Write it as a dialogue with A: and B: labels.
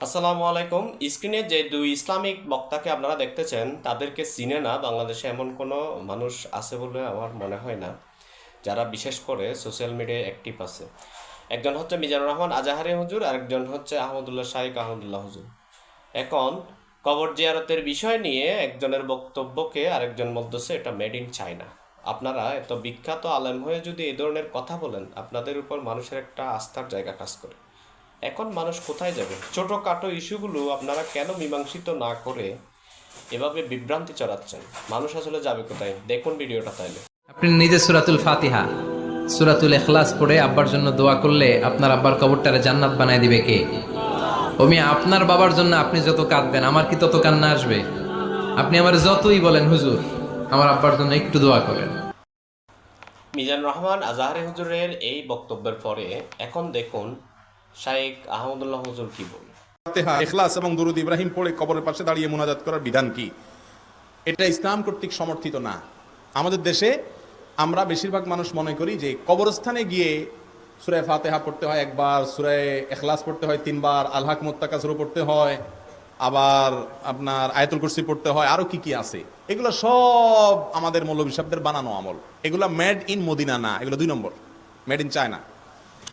A: আসসালামু আলাইকুম। স্ক্রিনে যে দুই ইসলামিক বক্তাকে আপনারা দেখতেছেন তাদেরকে চিনে না বাংলাদেশে এমন কোনো মানুষ আছে বলে আমার মনে হয় না, যারা বিশেষ করে সোশ্যাল মিডিয়ায় অ্যাক্টিভ আছে। একজন হচ্ছে মিজানুর রহমান আজাহারি হুজুর, আরেকজন হচ্ছে আহমদুল্লাহ শাহিক আহমদুল্লাহ হুজুর। এখন কবর জিয়ারতের বিষয় নিয়ে একজনের বক্তব্যকে আরেকজন বলতেছে এটা মেড ইন চায়না। আপনারা এত বিখ্যাত আলেম হয়ে যদি এই ধরনের কথা বলেন, আপনাদের উপর মানুষের একটা আস্থার জায়গা কাজ করে। এখন মানুষ কোথায় যাবে? ছোটোখাটো ইস্যুগুলো আপনারা কেন মীমাংসিত না করে এভাবে বিভ্রান্তি চড়াচ্ছেন? মানুষ আসলে যাবে কোথায়? দেখুন ভিডিওটা তাইলে।
B: আপনি নিজে সূরাতুল ফাতিহা, সূরাতুল ইখলাস পড়ে আব্বার জন্য দোয়া করলে আপনার আব্বার কবরটারে জান্নাত বানায় দিবে কে? আপনার বাবার জন্য আপনি যত কাঁদবেন, আমার কি তত কান্না আসবে? আপনি আমার যতই বলেন হুজুর আমার আব্বার জন্য একটু দোয়া করেন।
A: মিজানুর রহমান আজাহারি হুজুরের এই বক্তব্যের পরে এখন দেখুন শাইখ আহমদুল্লাহ হুজুর কি বলে।
C: ফাতিহা, ইখলাস এবং দুরুদ ইব্রাহিম পড়ে কবরের পাশে দাঁড়িয়ে মুনাজাত করার বিধান কি? এটা ইসলাম কর্তৃক সমর্থিত না। আমাদের দেশে আমরা বেশিরভাগ মানুষ মনে করি যে কবরস্থানে গিয়ে সূরা ফাতিহা পড়তে হয় একবার, সূরা ইখলাস পড়তে হয় তিনবার, আল হাকুমুত তাকাসুর পড়তে হয়, আবার আপনার আয়াতুল কুরসি পড়তে হয়, আরো কি কি আছে। এগুলো সব আমাদের মৌলভী সাহেবদের বানানো আমল। এগুলো মেড ইন মদিনা না, এগুলো 2 নম্বর, মেড ইন চায়না।